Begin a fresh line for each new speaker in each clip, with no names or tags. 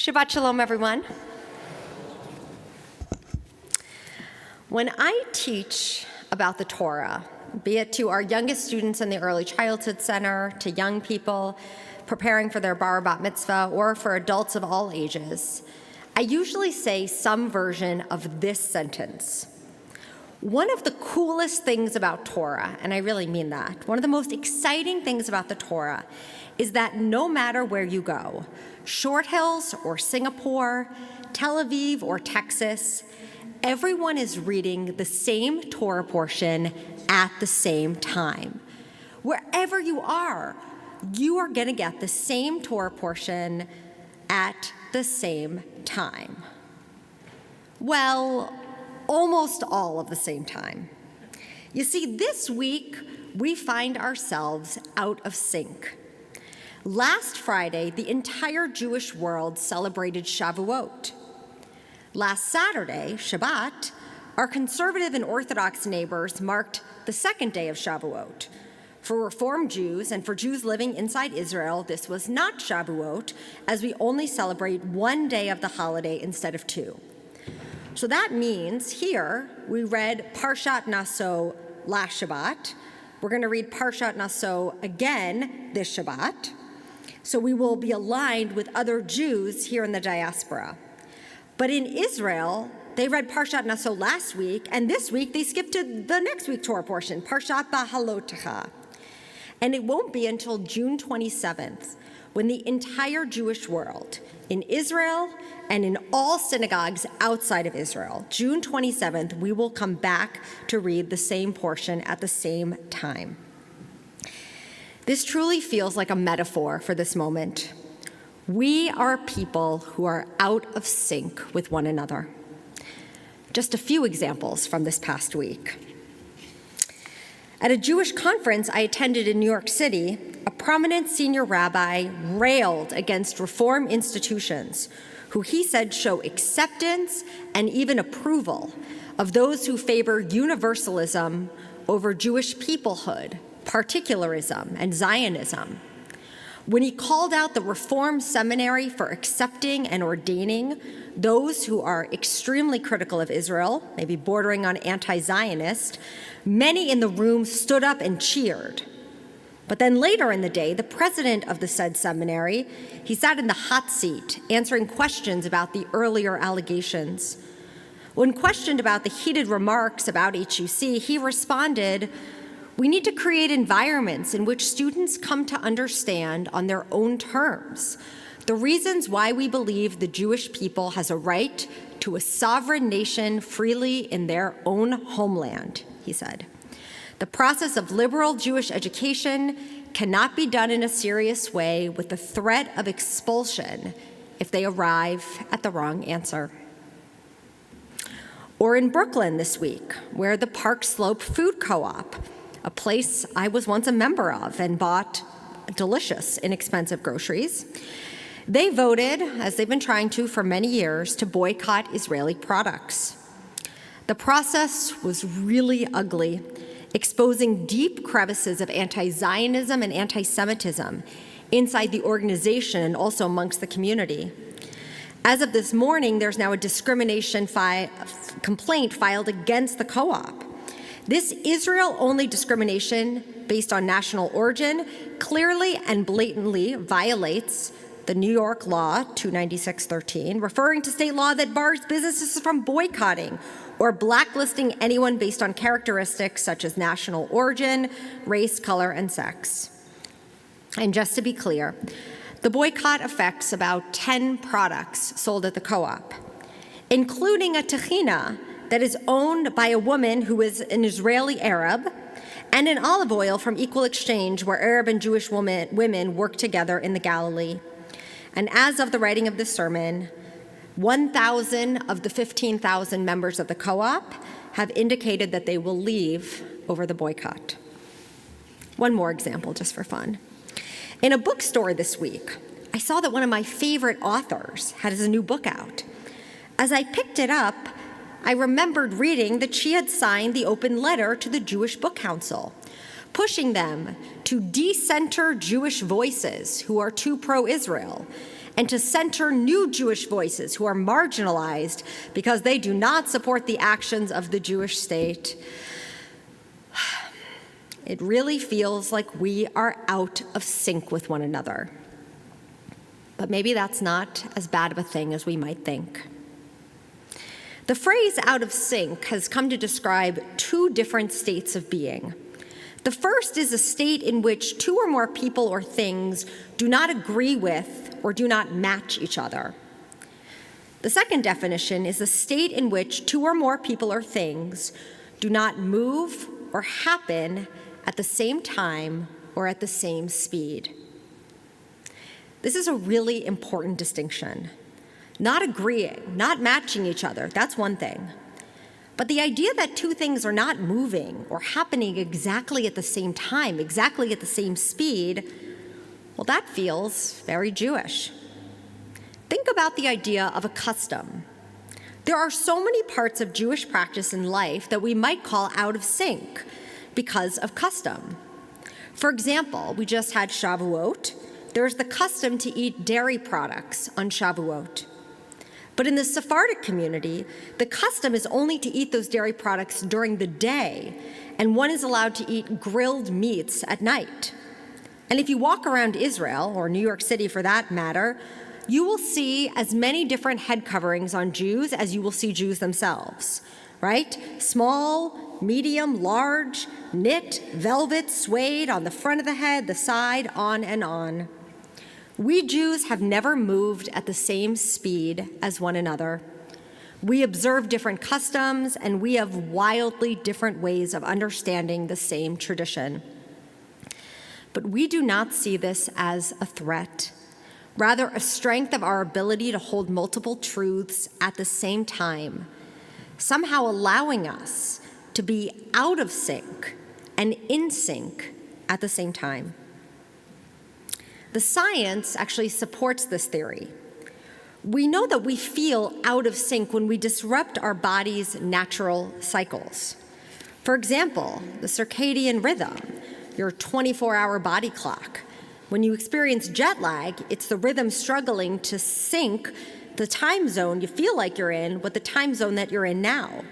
Shabbat Shalom, everyone. When I teach about the Torah, be it to our youngest students in the Early Childhood Center, to young people preparing for their bar bat mitzvah, or for adults of all ages, I usually say some version of this sentence. One of the coolest things about Torah, and I really mean that, one of the most exciting things about the Torah is that no matter where you go, Short Hills or Singapore, Tel Aviv or Texas, everyone is reading the same Torah portion at the same time. Wherever you are going to get the same Torah portion at the same time. Well, almost all of the same time. You see, this week, we find ourselves out of sync. Last Friday, the entire Jewish world celebrated Shavuot. Last Saturday, Shabbat, our conservative and Orthodox neighbors marked the second day of Shavuot. For Reform Jews and for Jews living inside Israel, this was not Shavuot, as we only celebrate one day of the holiday instead of two. So that means here we read Parshat Naso last Shabbat. We're going to read Parshat Naso again this Shabbat. So we will be aligned with other Jews here in the diaspora. But in Israel, they read Parshat Naso last week, and this week they skipped to the next week Torah portion, Parshat Behalotecha. And it won't be until June 27th when the entire Jewish world, in Israel and in all synagogues outside of Israel, June 27th, we will come back to read the same portion at the same time. This truly feels like a metaphor for this moment. We are people who are out of sync with one another. Just a few examples from this past week. At a Jewish conference I attended in New York City, a prominent senior rabbi railed against reform institutions who he said show acceptance and even approval of those who favor universalism over Jewish peoplehood, particularism, and Zionism. When he called out the Reform Seminary for accepting and ordaining those who are extremely critical of Israel, maybe bordering on anti-Zionist, many in the room stood up and cheered. But then later in the day, the president of the said seminary, he sat in the hot seat answering questions about the earlier allegations. When questioned about the heated remarks about HUC, he responded, "We need to create environments in which students come to understand on their own terms the reasons why we believe the Jewish people has a right to a sovereign nation freely in their own homeland," he said. "The process of liberal Jewish education cannot be done in a serious way with the threat of expulsion if they arrive at the wrong answer." Or in Brooklyn this week, where the Park Slope Food Co-op, a place I was once a member of and bought delicious, inexpensive groceries, they voted, as they've been trying to for many years, to boycott Israeli products. The process was really ugly, exposing deep crevices of anti-Zionism and anti-Semitism inside the organization and also amongst the community. As of this morning, there's now a discrimination complaint filed against the co-op. This Israel-only discrimination based on national origin clearly and blatantly violates the New York law 296-13, referring to state law that bars businesses from boycotting or blacklisting anyone based on characteristics such as national origin, race, color, and sex. And just to be clear, the boycott affects about 10 products sold at the co-op, including a tahina that is owned by a woman who is an Israeli Arab, and an olive oil from Equal Exchange, where Arab and Jewish women work together in the Galilee. And as of the writing of this sermon, 1,000 of the 15,000 members of the co-op have indicated that they will leave over the boycott. One more example, just for fun. In a bookstore this week, I saw that one of my favorite authors had his new book out. As I picked it up, I remembered reading that she had signed the open letter to the Jewish Book Council, pushing them to decenter Jewish voices who are too pro-Israel and to center new Jewish voices who are marginalized because they do not support the actions of the Jewish state. It really feels like we are out of sync with one another. But maybe that's not as bad of a thing as we might think. The phrase out of sync has come to describe two different states of being. The first is a state in which two or more people or things do not agree with or do not match each other. The second definition is a state in which two or more people or things do not move or happen at the same time or at the same speed. This is a really important distinction. Not agreeing, not matching each other, that's one thing. But the idea that two things are not moving or happening exactly at the same time, exactly at the same speed, well, that feels very Jewish. Think about the idea of a custom. There are so many parts of Jewish practice in life that we might call out of sync because of custom. For example, we just had Shavuot. There's the custom to eat dairy products on Shavuot. But in the Sephardic community, the custom is only to eat those dairy products during the day, and one is allowed to eat grilled meats at night. And if you walk around Israel, or New York City for that matter, you will see as many different head coverings on Jews as you will see Jews themselves, right? Small, medium, large, knit, velvet, suede, on the front of the head, the side, on and on. We Jews have never moved at the same speed as one another. We observe different customs, and we have wildly different ways of understanding the same tradition. But we do not see this as a threat, rather a strength of our ability to hold multiple truths at the same time, somehow allowing us to be out of sync and in sync at the same time. The science actually supports this theory. We know that we feel out of sync when we disrupt our body's natural cycles. For example, the circadian rhythm, your 24-hour body clock. When you experience jet lag, it's the rhythm struggling to sync the time zone you feel like you're in with the time zone that you're in now.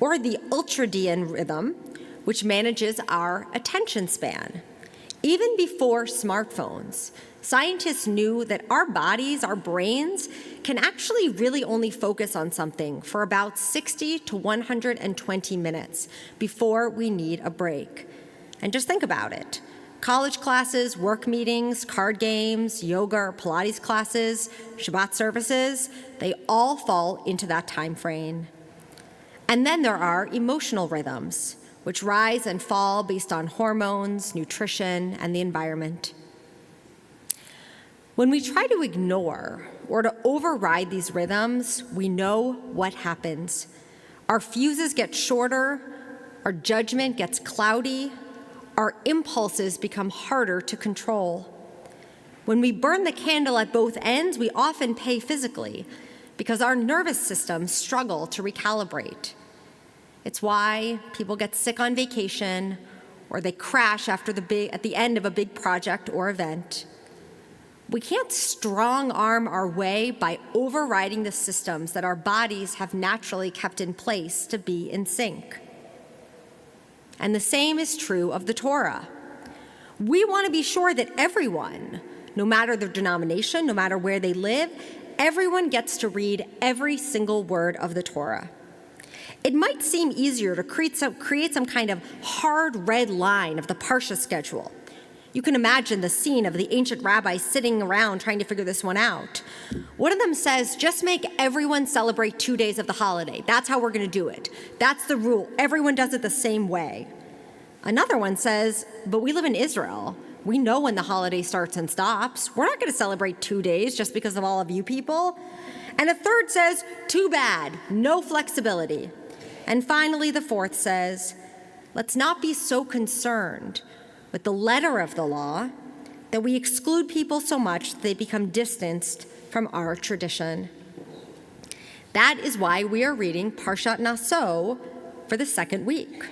Or the ultradian rhythm, which manages our attention span. Even before smartphones, scientists knew that our bodies, our brains, can actually really only focus on something for about 60 to 120 minutes before we need a break. And just think about it. College classes, work meetings, card games, yoga or Pilates classes, Shabbat services, they all fall into that time frame. And then there are emotional rhythms, which rise and fall based on hormones, nutrition, and the environment. When we try to ignore or to override these rhythms, we know what happens. Our fuses get shorter, our judgment gets cloudy, our impulses become harder to control. When we burn the candle at both ends, we often pay physically because our nervous systems struggle to recalibrate. It's why people get sick on vacation, or they crash at the end of a big project or event. We can't strong-arm our way by overriding the systems that our bodies have naturally kept in place to be in sync. And the same is true of the Torah. We want to be sure that everyone, no matter their denomination, no matter where they live, everyone gets to read every single word of the Torah. It might seem easier to create some kind of hard red line of the Parsha schedule. You can imagine the scene of the ancient rabbis sitting around trying to figure this one out. One of them says, just make everyone celebrate 2 days of the holiday. That's how we're going to do it. That's the rule. Everyone does it the same way. Another one says, but we live in Israel. We know when the holiday starts and stops. We're not going to celebrate 2 days just because of all of you people. And a third says, too bad, no flexibility. And finally, the fourth says, let's not be so concerned with the letter of the law that we exclude people so much that they become distanced from our tradition. That is why we are reading Parshat Naso for the second week.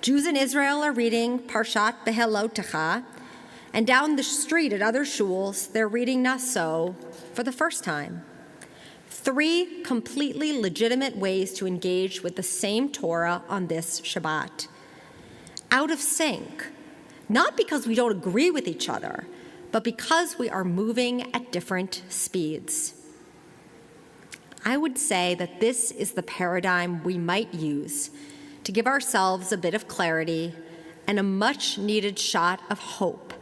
Jews in Israel are reading Parshat Behelotecha, And down the street at other shuls, they're reading Naso for the first time. 3 completely legitimate ways to engage with the same Torah on this Shabbat. Out of sync, not because we don't agree with each other, but because we are moving at different speeds. I would say that this is the paradigm we might use to give ourselves a bit of clarity and a much-needed shot of hope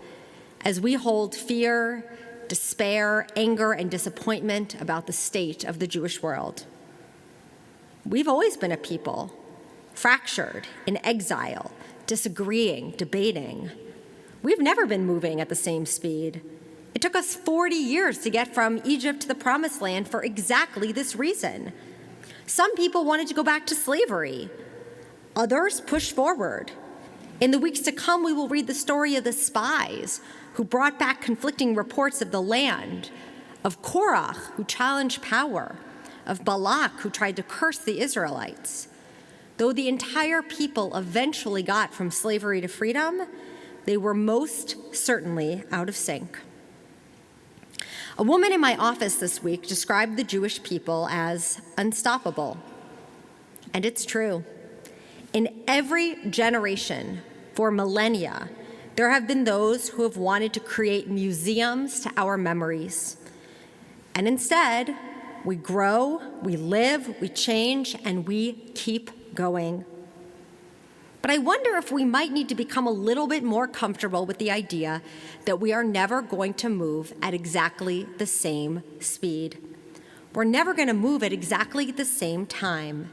as we hold fear, despair, anger, and disappointment about the state of the Jewish world. We've always been a people, fractured, in exile, disagreeing, debating. We've never been moving at the same speed. It took us 40 years to get from Egypt to the Promised Land for exactly this reason. Some people wanted to go back to slavery. Others pushed forward. In the weeks to come, we will read the story of the spies who brought back conflicting reports of the land, of Korach, who challenged power, of Balak, who tried to curse the Israelites. Though the entire people eventually got from slavery to freedom, they were most certainly out of sync. A woman in my office this week described the Jewish people as unstoppable. And it's true. In every generation, for millennia, there have been those who have wanted to create museums to our memories. And instead, we grow, we live, we change, and we keep going. But I wonder if we might need to become a little bit more comfortable with the idea that we are never going to move at exactly the same speed. We're never going to move at exactly the same time.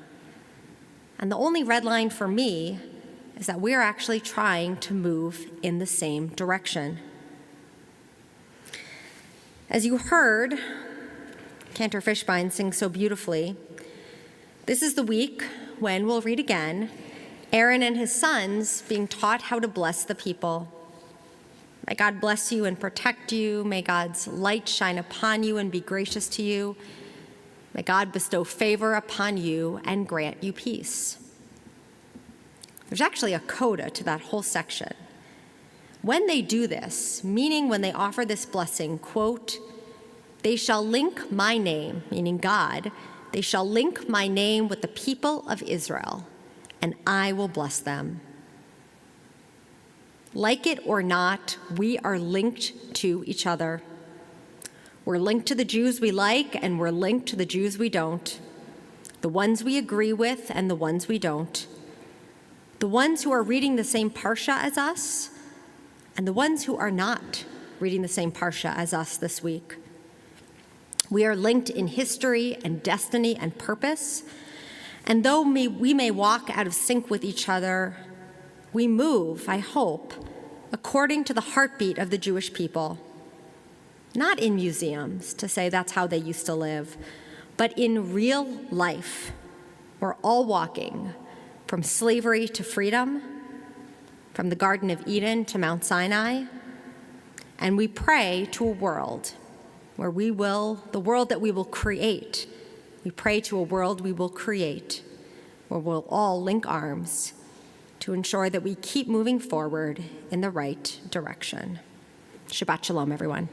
And the only red line for me is that we're actually trying to move in the same direction. As you heard Cantor Fishbein sing so beautifully, this is the week when we'll read again Aaron and his sons being taught how to bless the people. May God bless you and protect you. May God's light shine upon you and be gracious to you. May God bestow favor upon you and grant you peace. There's actually a coda to that whole section. When they do this, meaning when they offer this blessing, quote, they shall link my name, meaning God, they shall link my name with the people of Israel, and I will bless them. Like it or not, we are linked to each other. We're linked to the Jews we like, and we're linked to the Jews we don't. The ones we agree with and the ones we don't. The ones who are reading the same parsha as us, and the ones who are not reading the same parsha as us this week. We are linked in history and destiny and purpose, and though we may walk out of sync with each other, we move, I hope, according to the heartbeat of the Jewish people. Not in museums to say that's how they used to live, but in real life. We're all walking from slavery to freedom, from the Garden of Eden to Mount Sinai, and we pray to a world where the world that we will create. We pray to a world we will create, where we'll all link arms to ensure that we keep moving forward in the right direction. Shabbat Shalom, everyone.